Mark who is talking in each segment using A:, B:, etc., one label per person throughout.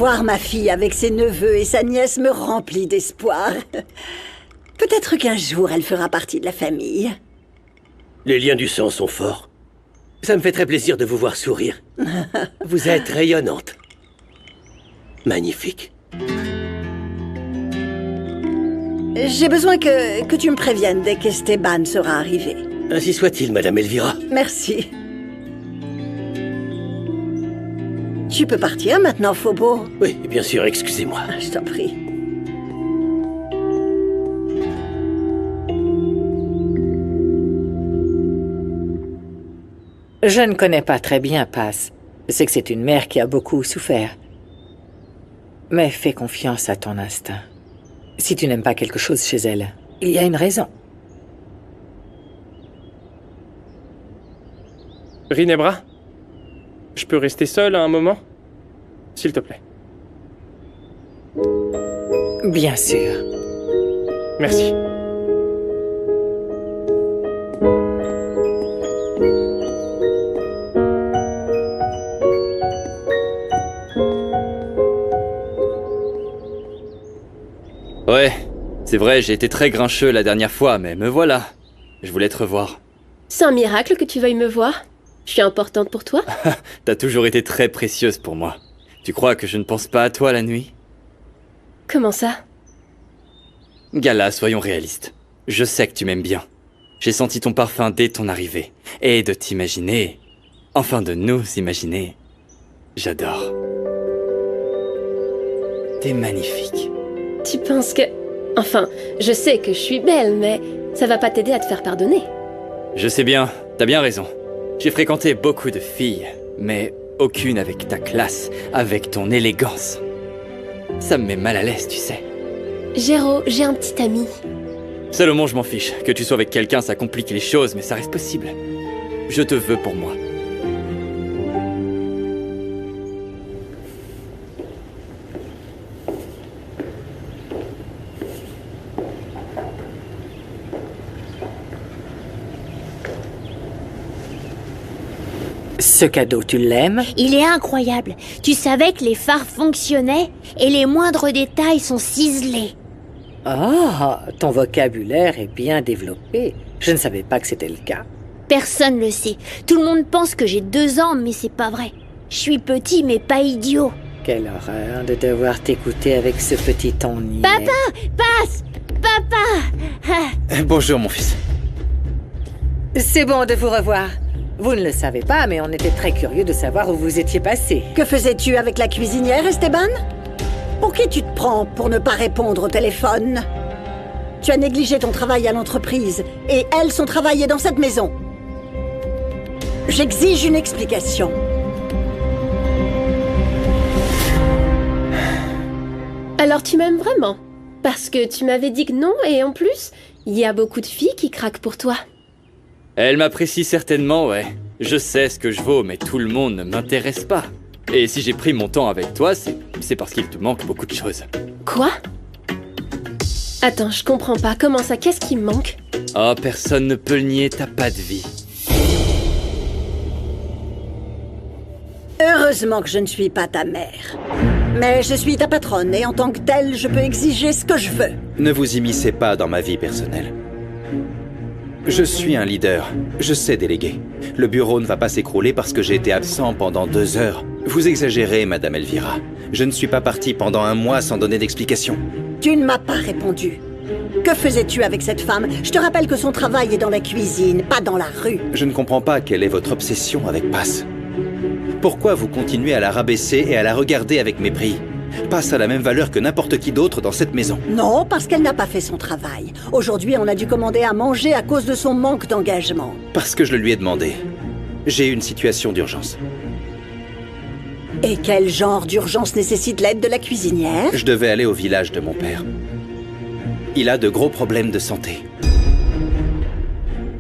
A: Voir ma fille avec ses neveux et sa nièce me remplit d'espoir. Peut-être qu'un jour, elle fera partie de la famille.
B: Les liens du sang sont forts. Ça me fait très plaisir de vous voir sourire. Vous êtes rayonnante. Magnifique.
A: J'ai besoin que tu me préviennes dès qu'Esteban sera arrivé.
B: Ainsi soit-il, Madame Elvira.
A: Merci. Tu peux partir maintenant, Phobo?
B: Oui, bien sûr, excusez-moi.
A: Je t'en prie.
C: Je ne connais pas très bien Paz. Je sais que c'est une mère qui a beaucoup souffert. Mais fais confiance à ton instinct. Si tu n'aimes pas quelque chose chez elle, il y a une raison.
D: Ginebra, je peux rester seul un moment? S'il te plaît.
C: Bien sûr.
D: Merci.
E: Ouais, c'est vrai, j'ai été très grincheux la dernière fois, mais me voilà. Je voulais te revoir.
F: C'est un miracle que tu veuilles me voir. Je suis importante pour toi.
E: T'as toujours été très précieuse pour moi. Tu crois que je ne pense pas à toi la nuit?
F: Comment ça?
E: Gala, soyons réalistes. Je sais que tu m'aimes bien. J'ai senti ton parfum dès ton arrivée. Et de t'imaginer... Enfin, de nous imaginer... J'adore. T'es magnifique.
F: Tu penses que... Enfin, je sais que je suis belle, mais ça va pas t'aider à te faire pardonner.
E: Je sais bien, t'as bien raison. J'ai fréquenté beaucoup de filles, mais aucune avec ta classe, avec ton élégance. Ça me met mal à l'aise, tu sais.
F: Géraud, j'ai un petit ami.
E: Salomon, je m'en fiche. Que tu sois avec quelqu'un, ça complique les choses, mais ça reste possible. Je te veux pour moi.
C: Ce cadeau, tu l'aimes?
G: Il est incroyable. Tu savais que les phares fonctionnaient et les moindres détails sont ciselés.
C: Ah, ton vocabulaire est bien développé. Je ne savais pas que c'était le cas.
G: Personne le sait. Tout le monde pense que j'ai 2 ans, mais c'est pas vrai. Je suis petit, mais pas idiot.
C: Quelle horreur de devoir t'écouter avec ce petit ton niais.
G: Papa! Passe! Papa!
E: Bonjour, mon fils.
C: C'est bon de vous revoir. Vous ne le savez pas, mais on était très curieux de savoir où vous étiez passé.
A: Que faisais-tu avec la cuisinière, Esteban? Pour qui tu te prends pour ne pas répondre au téléphone? Tu as négligé ton travail à l'entreprise, et elle son travail est dans cette maison. J'exige une explication.
F: Alors tu m'aimes vraiment? Parce que tu m'avais dit que non, et en plus, il y a beaucoup de filles qui craquent pour toi.
E: Elle m'apprécie certainement, ouais. Je sais ce que je vaux, mais tout le monde ne m'intéresse pas. Et si j'ai pris mon temps avec toi, c'est parce qu'il te manque beaucoup de choses.
F: Quoi? Attends, je comprends pas. Comment ça? Qu'est-ce qui me manque?
E: Oh, personne ne peut le nier, t'as pas de vie.
A: Heureusement que je ne suis pas ta mère. Mais je suis ta patronne, et en tant que telle, je peux exiger ce que je veux.
H: Ne vous immiscez pas dans ma vie personnelle. Je suis un leader, je sais déléguer. Le bureau ne va pas s'écrouler parce que j'ai été absent pendant 2 heures. Vous exagérez, Madame Elvira. Je ne suis pas parti pendant 1 mois sans donner d'explication.
A: Tu ne m'as pas répondu. Que faisais-tu avec cette femme? Je te rappelle que son travail est dans la cuisine, pas dans la rue.
H: Je ne comprends pas quelle est votre obsession avec Paz. Pourquoi vous continuez à la rabaisser et à la regarder avec mépris? Paz a la même valeur que n'importe qui d'autre dans cette maison.
A: Non, parce qu'elle n'a pas fait son travail. Aujourd'hui, on a dû commander à manger à cause de son manque d'engagement.
H: Parce que je le lui ai demandé. J'ai une situation d'urgence.
A: Et quel genre d'urgence nécessite l'aide de la cuisinière?
H: Je devais aller au village de mon père. Il a de gros problèmes de santé.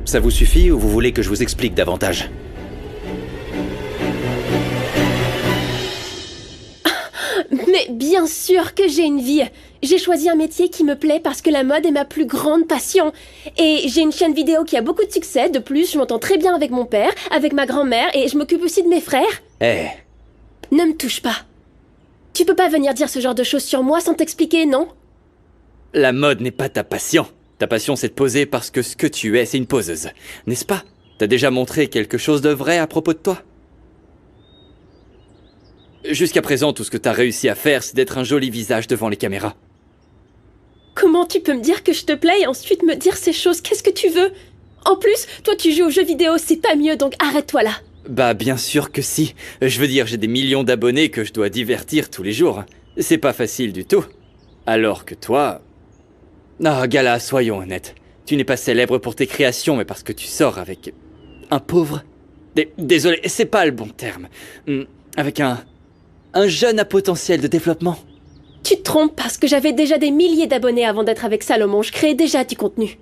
H: Ça vous suffit ou vous voulez que je vous explique davantage?
F: Mais bien sûr que j'ai une vie. J'ai choisi un métier qui me plaît parce que la mode est ma plus grande passion. Et j'ai une chaîne vidéo qui a beaucoup de succès. De plus, je m'entends très bien avec mon père, avec ma grand-mère et je m'occupe aussi de mes frères.
H: Eh,
F: Ne me touche pas. Tu peux pas venir dire ce genre de choses sur moi sans t'expliquer, non?
E: La mode n'est pas ta passion. Ta passion, c'est de poser parce que ce que tu es, c'est une poseuse. N'est-ce pas? T'as déjà montré quelque chose de vrai à propos de toi? Jusqu'à présent, tout ce que t'as réussi à faire, c'est d'être un joli visage devant les caméras.
F: Comment tu peux me dire que je te plais et ensuite me dire ces choses? Qu'est-ce que tu veux? En plus, toi tu joues aux jeux vidéo, c'est pas mieux, donc arrête-toi là.
E: Bah bien sûr que si. Je veux dire, j'ai des millions d'abonnés que je dois divertir tous les jours. C'est pas facile du tout. Alors que toi... Ah, Gala, soyons honnêtes. Tu n'es pas célèbre pour tes créations, mais parce que tu sors avec... un pauvre... Désolé, c'est pas le bon terme. Avec un jeune à potentiel de développement.
F: Tu te trompes parce que j'avais déjà des milliers d'abonnés avant d'être avec Salomon, je créais déjà du contenu.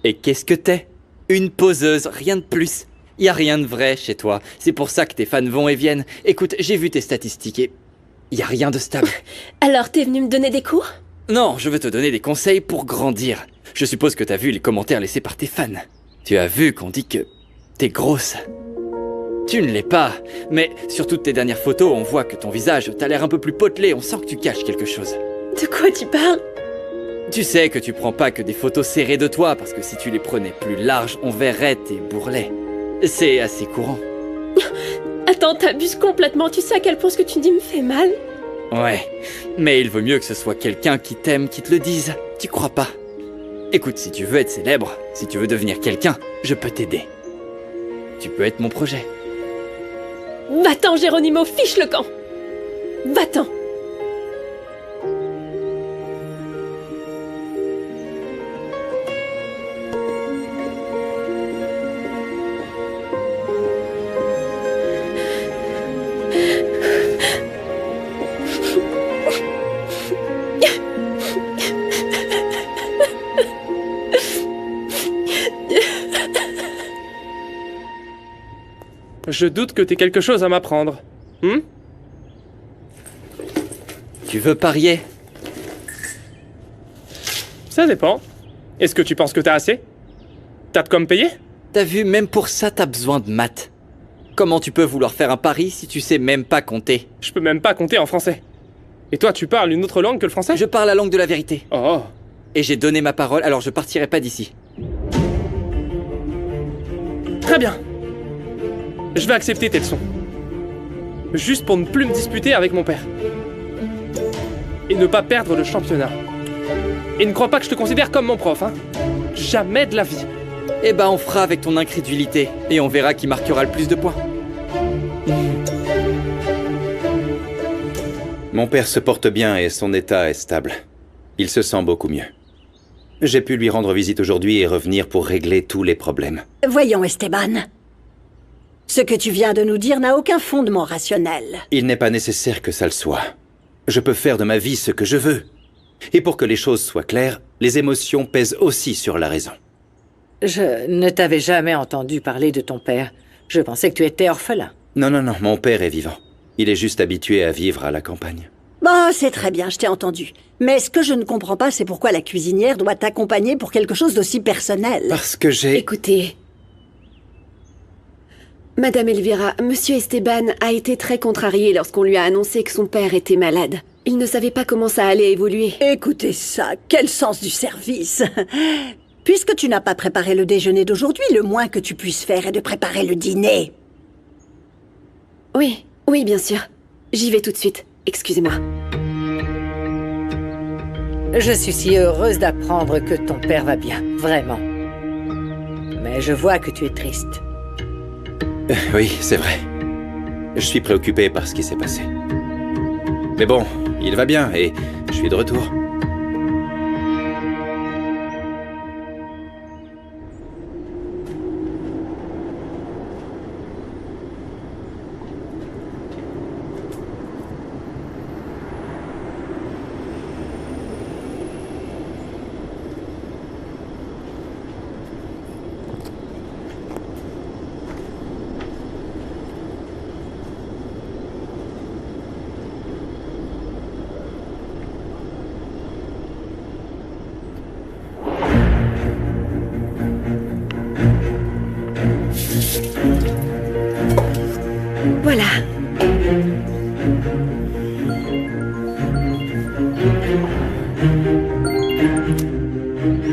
E: Et qu'est-ce que t'es? Une poseuse, rien de plus. Y a rien de vrai chez toi. C'est pour ça que tes fans vont et viennent. Écoute, j'ai vu tes statistiques et... y a rien de stable.
F: Alors t'es venu me donner des cours?
E: Non, je veux te donner des conseils pour grandir. Je suppose que t'as vu les commentaires laissés par tes fans. Tu as vu qu'on dit que... t'es grosse. Tu ne l'es pas, mais sur toutes tes dernières photos, on voit que ton visage, t'as l'air un peu plus potelé, on sent que tu caches quelque chose.
F: De quoi tu parles?
E: Tu sais que tu prends pas que des photos serrées de toi, parce que si tu les prenais plus larges, on verrait tes bourrelets. C'est assez courant.
F: Attends, t'abuses complètement, tu sais à quel point ce que tu dis me fait mal?
E: Ouais, mais il vaut mieux que ce soit quelqu'un qui t'aime qui te le dise, tu crois pas? Écoute, si tu veux être célèbre, si tu veux devenir quelqu'un, je peux t'aider. Tu peux être mon projet.
F: Va-t'en, Geronimo, fiche le camp! Va-t'en!
D: Je doute que t'aies quelque chose à m'apprendre.
E: Tu veux parier?
D: Ça dépend. Est-ce que tu penses que t'as assez? T'as de quoi me payer?
E: T'as vu, même pour ça, t'as besoin de maths. Comment tu peux vouloir faire un pari si tu sais même pas compter?
D: Je peux même pas compter en français. Et toi, tu parles une autre langue que le français?
E: Je parle la langue de la vérité.
D: Oh.
E: Et j'ai donné ma parole, alors je partirai pas d'ici.
D: Très bien. Je vais accepter tes leçons. Juste pour ne plus me disputer avec mon père. Et ne pas perdre le championnat. Et ne crois pas que je te considère comme mon prof, hein? Jamais de la vie.
E: Eh ben on fera avec ton incrédulité, et on verra qui marquera le plus de points.
H: Mon père se porte bien et son état est stable. Il se sent beaucoup mieux. J'ai pu lui rendre visite aujourd'hui et revenir pour régler tous les problèmes.
A: Voyons, Esteban. Ce que tu viens de nous dire n'a aucun fondement rationnel.
H: Il n'est pas nécessaire que ça le soit. Je peux faire de ma vie ce que je veux. Et pour que les choses soient claires, les émotions pèsent aussi sur la raison.
C: Je ne t'avais jamais entendu parler de ton père. Je pensais que tu étais orphelin.
H: Non, mon père est vivant. Il est juste habitué à vivre à la campagne.
A: Bon, c'est très bien, je t'ai entendu. Mais ce que je ne comprends pas, c'est pourquoi la cuisinière doit t'accompagner pour quelque chose d'aussi personnel.
H: Parce que j'ai...
F: Écoutez... Madame Elvira, Monsieur Esteban a été très contrarié lorsqu'on lui a annoncé que son père était malade. Il ne savait pas comment ça allait évoluer.
A: Écoutez ça, quel sens du service. Puisque tu n'as pas préparé le déjeuner d'aujourd'hui, le moins que tu puisses faire est de préparer le dîner.
F: Oui, bien sûr. J'y vais tout de suite. Excusez-moi.
C: Je suis si heureuse d'apprendre que ton père va bien, vraiment. Mais je vois que tu es triste.
H: Oui, c'est vrai. Je suis préoccupé par ce qui s'est passé. Mais bon, il va bien et je suis de retour.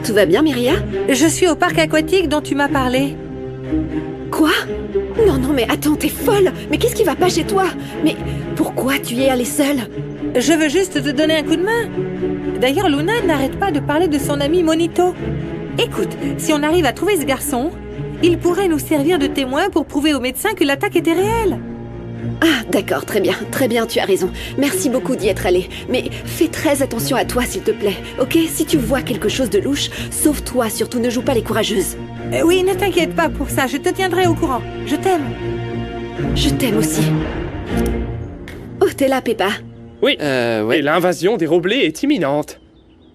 I: Tout va bien, Myria?
C: Je suis au parc aquatique dont tu m'as parlé.
I: Quoi? Non, non, mais attends, t'es folle! Mais qu'est-ce qui va pas chez toi? Mais pourquoi tu y es allée seule?
C: Je veux juste te donner un coup de main. D'ailleurs, Luna n'arrête pas de parler de son ami Monito. Écoute, si on arrive à trouver ce garçon, il pourrait nous servir de témoin pour prouver au médecin que l'attaque était réelle.
I: Ah, d'accord, très bien, tu as raison. Merci beaucoup d'y être allée. Mais fais très attention à toi, s'il te plaît, ok? Si tu vois quelque chose de louche, sauve-toi, surtout ne joue pas les courageuses.
C: Oui, ne t'inquiète pas pour ça, je te tiendrai au courant. Je t'aime.
I: Je t'aime aussi. Oh, t'es là, Peppa.
D: Oui,
E: ouais.
D: et l'invasion des Roblés est imminente.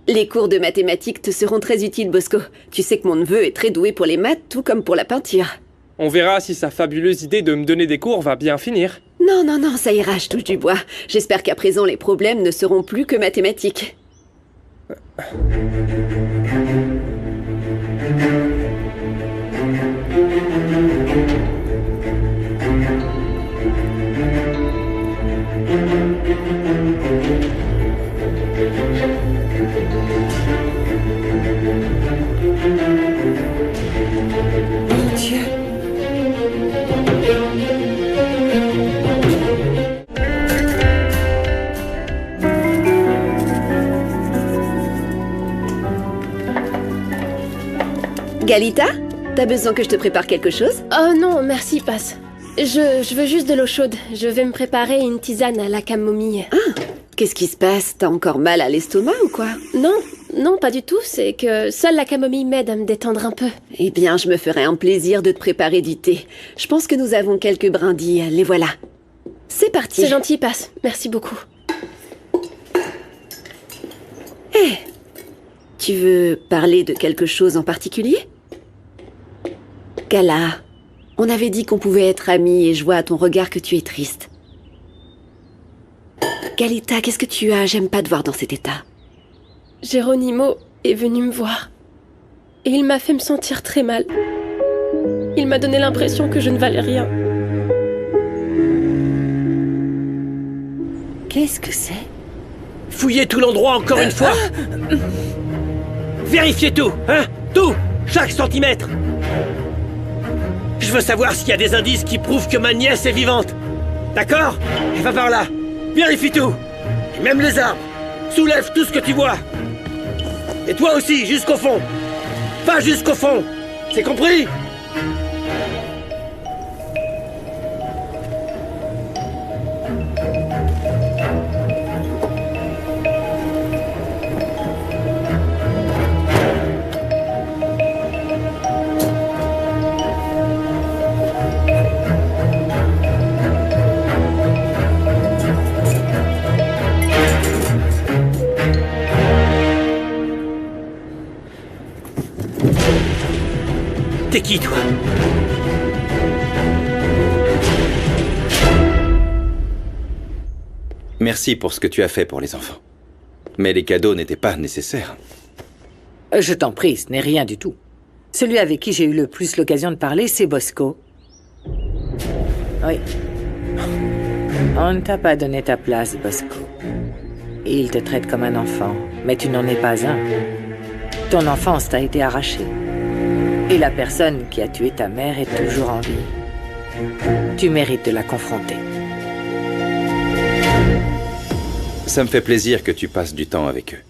I: Les cours de mathématiques te seront très utiles, Bosco. Tu sais que mon neveu est très doué pour les maths, tout comme pour la peinture.
D: On verra si sa fabuleuse idée de me donner des cours va bien finir.
I: Non, non, non, ça ira, je touche du bois. J'espère qu'à présent, les problèmes ne seront plus que mathématiques.
C: Mon Dieu.
I: Galita, t'as besoin que je te prépare quelque chose?
F: Oh non, merci, passe. Je veux juste de l'eau chaude. Je vais me préparer une tisane à la camomille.
I: Ah, qu'est-ce qui se passe? T'as encore mal à l'estomac ou quoi?
F: Non, non, pas du tout. C'est que seule la camomille m'aide à me détendre un peu.
I: Eh bien, je me ferai un plaisir de te préparer du thé. Je pense que nous avons quelques brindilles, les voilà. C'est parti.
F: C'est gentil, passe. Merci beaucoup.
I: Hé, tu veux parler de quelque chose en particulier? Gala, on avait dit qu'on pouvait être amis et je vois à ton regard que tu es triste. Galita, qu'est-ce que tu as? J'aime pas te voir dans cet état.
F: Geronimo est venu me voir. Et il m'a fait me sentir très mal. Il m'a donné l'impression que je ne valais rien.
C: Qu'est-ce que c'est?
B: Fouillez tout l'endroit encore une fois. Vérifiez tout, hein? Tout! Chaque centimètre! Je veux savoir s'il y a des indices qui prouvent que ma nièce est vivante. D'accord? Et va par là. Vérifie tout. Et même les arbres. Soulève tout ce que tu vois. Et toi aussi, jusqu'au fond. Va jusqu'au fond. C'est compris? T'es qui, toi?
H: Merci pour ce que tu as fait pour les enfants. Mais les cadeaux n'étaient pas nécessaires.
C: Je t'en prie, ce n'est rien du tout. Celui avec qui j'ai eu le plus l'occasion de parler, c'est Bosco. Oui. On ne t'a pas donné ta place, Bosco. Il te traite comme un enfant, mais tu n'en es pas un. Ton enfance t'a été arrachée. Et la personne qui a tué ta mère est toujours en vie. Tu mérites de la confronter.
H: Ça me fait plaisir que tu passes du temps avec eux.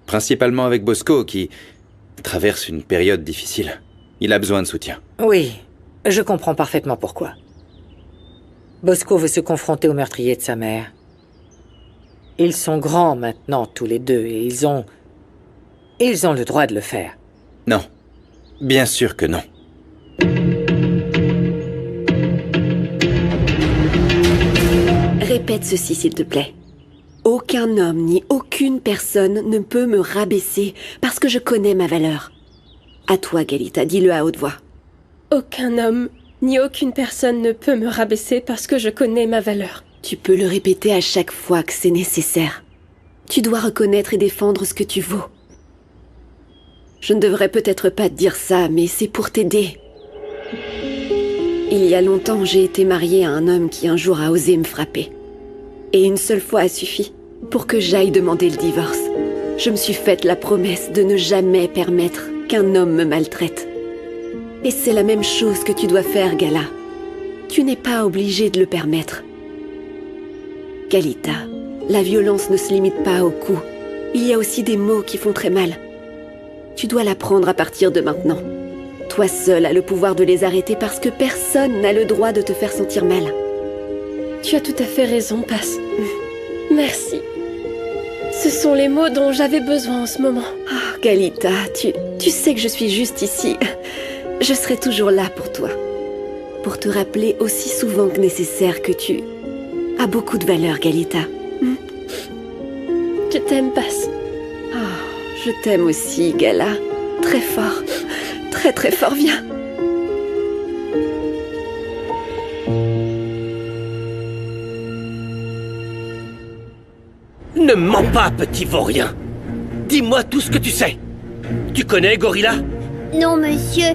H: Principalement avec Bosco, qui traverse une période difficile. Il a besoin de soutien.
C: Oui, je comprends parfaitement pourquoi. Bosco veut se confronter au meurtrier de sa mère. Ils sont grands maintenant, tous les deux, et ils ont le droit de le faire.
H: Non. Bien sûr que non.
I: Répète ceci, s'il te plaît. Aucun homme ni aucune personne ne peut me rabaisser parce que je connais ma valeur. À toi, Galita, dis-le à haute voix.
F: Aucun homme ni aucune personne ne peut me rabaisser parce que je connais ma valeur.
I: Tu peux le répéter à chaque fois que c'est nécessaire. Tu dois reconnaître et défendre ce que tu vaux. Je ne devrais peut-être pas te dire ça, mais c'est pour t'aider. Il y a longtemps, j'ai été mariée à un homme qui un jour a osé me frapper. Et une seule fois a suffi pour que j'aille demander le divorce. Je me suis faite la promesse de ne jamais permettre qu'un homme me maltraite. Et c'est la même chose que tu dois faire, Gala. Tu n'es pas obligée de le permettre. Kalita, la violence ne se limite pas aux coups. Il y a aussi des mots qui font très mal. Tu dois l'apprendre à partir de maintenant. Toi seule as le pouvoir de les arrêter parce que personne n'a le droit de te faire sentir mal.
F: Tu as tout à fait raison, Passe. Merci. Ce sont les mots dont j'avais besoin en ce moment.
I: Oh, Kalita, tu sais que je suis juste ici. Je serai toujours là pour toi. Pour te rappeler aussi souvent que nécessaire que tu as beaucoup de valeur, Kalita.
F: Je t'aime, Passe.
I: Oh, je t'aime aussi, Gala. Très fort. Très très fort, viens.
B: Ne mens pas, petit vaurien. Dis-moi tout ce que tu sais. Tu connais Gorilla?
G: Non, monsieur,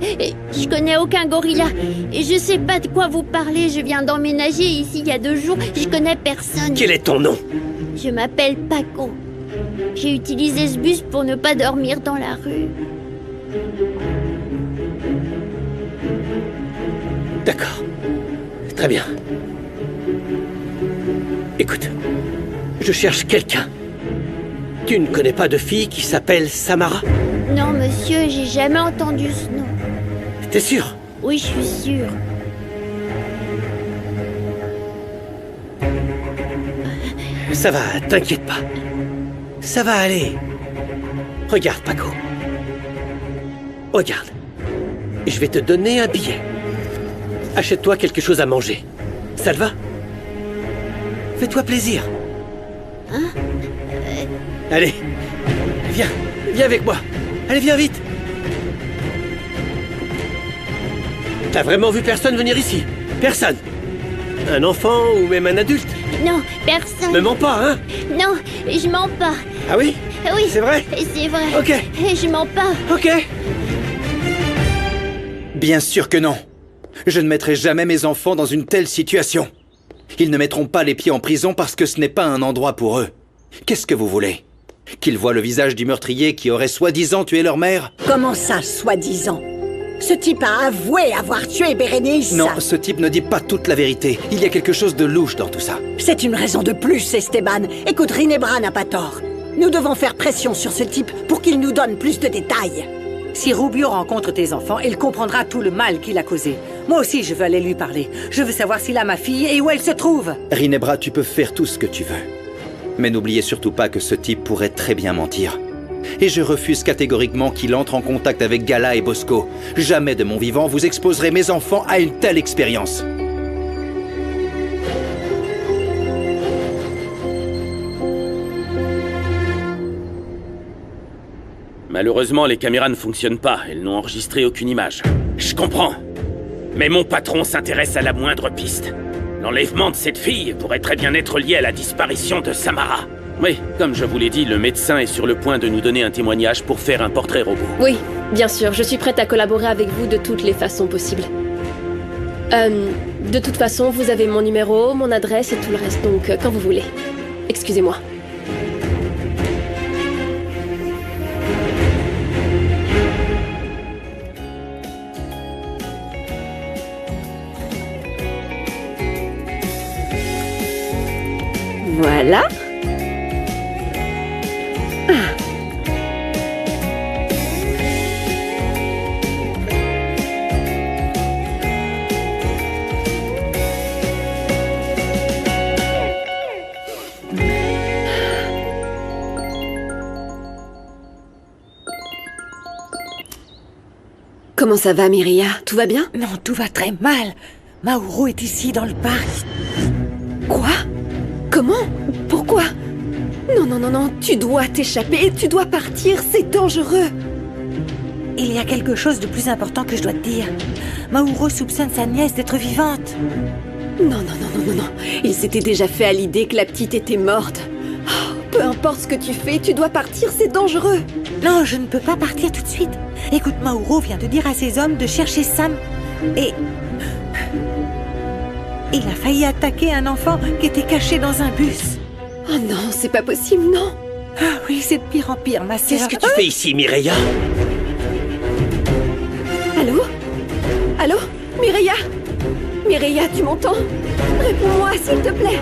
G: je connais aucun gorilla. Et je sais pas de quoi vous parlez, je viens d'emménager ici il y a 2 jours, je connais personne.
B: Quel est ton nom?
G: Je m'appelle Paco. J'ai utilisé ce bus pour ne pas dormir dans la rue.
B: D'accord. Très bien. Écoute, je cherche quelqu'un. Tu ne connais pas de fille qui s'appelle Samara?
G: Non, monsieur, j'ai jamais entendu ce nom.
B: T'es sûr?
G: Oui, je suis sûre.
B: Ça va, t'inquiète pas. Ça va aller. Regarde, Paco. Regarde. Je vais te donner un billet. Achète-toi quelque chose à manger. Ça te va? Fais-toi plaisir.
G: Hein?
B: Allez, viens. Viens avec moi. Allez, viens vite. T'as vraiment vu personne venir ici? Personne? Un enfant ou même un adulte?
G: Non, personne.
B: Ne mens pas, hein?
G: Non, je mens pas.
B: Ah oui?
G: Oui.
B: C'est vrai?
G: C'est vrai.
B: Ok.
G: Je mens pas.
B: Ok.
H: Bien sûr que non. Je ne mettrai jamais mes enfants dans une telle situation. Ils ne mettront pas les pieds en prison parce que ce n'est pas un endroit pour eux. Qu'est-ce que vous voulez? Qu'ils voient le visage du meurtrier qui aurait soi-disant tué leur mère?
A: Comment ça, soi-disant? Ce type a avoué avoir tué Bérénice.
H: Non, ce type ne dit pas toute la vérité. Il y a quelque chose de louche dans tout ça.
A: C'est une raison de plus, Esteban. Écoute, Rinebra n'a pas tort. Nous devons faire pression sur ce type pour qu'il nous donne plus de détails.
C: Si Rubio rencontre tes enfants, il comprendra tout le mal qu'il a causé. Moi aussi, je veux aller lui parler. Je veux savoir s'il a ma fille et où elle se trouve.
H: Rinebra, tu peux faire tout ce que tu veux. Mais n'oubliez surtout pas que ce type pourrait très bien mentir. Et je refuse catégoriquement qu'il entre en contact avec Gala et Bosco. Jamais de mon vivant vous exposerez mes enfants à une telle expérience.
J: Malheureusement, les caméras ne fonctionnent pas. Elles n'ont enregistré aucune image. Je comprends. Mais mon patron s'intéresse à la moindre piste. L'enlèvement de cette fille pourrait très bien être lié à la disparition de Samara. Oui, comme je vous l'ai dit, le médecin est sur le point de nous donner un témoignage pour faire un portrait robot.
F: Oui, bien sûr, je suis prête à collaborer avec vous de toutes les façons possibles. De toute façon, vous avez mon numéro, mon adresse et tout le reste, donc quand vous voulez. Excusez-moi.
I: Voilà. Comment ça va, Myria? Tout va bien?
C: Non, tout va très mal. Mauro est ici, dans le parc.
I: Quoi? Comment? Pourquoi? Non, non, non, non, tu dois t'échapper, tu dois partir, c'est dangereux.
C: Il y a quelque chose de plus important que je dois te dire. Mauro soupçonne sa nièce d'être vivante.
I: Non, non, non, non, non, non. Il s'était déjà fait à l'idée que la petite était morte. Oh, peu importe ce que tu fais, tu dois partir, c'est dangereux.
C: Non, je ne peux pas partir tout de suite. Écoute, Mauro vient de dire à ses hommes de chercher Sam et... il a failli attaquer un enfant qui était caché dans un bus.
I: Oh non, c'est pas possible, non.
C: Ah oui, c'est de pire en pire, ma sœur.
B: Qu'est-ce que tu fais ici, Mireia?
I: Allô? Allô? Mireia? Mireia, tu m'entends? Réponds-moi, s'il te plaît.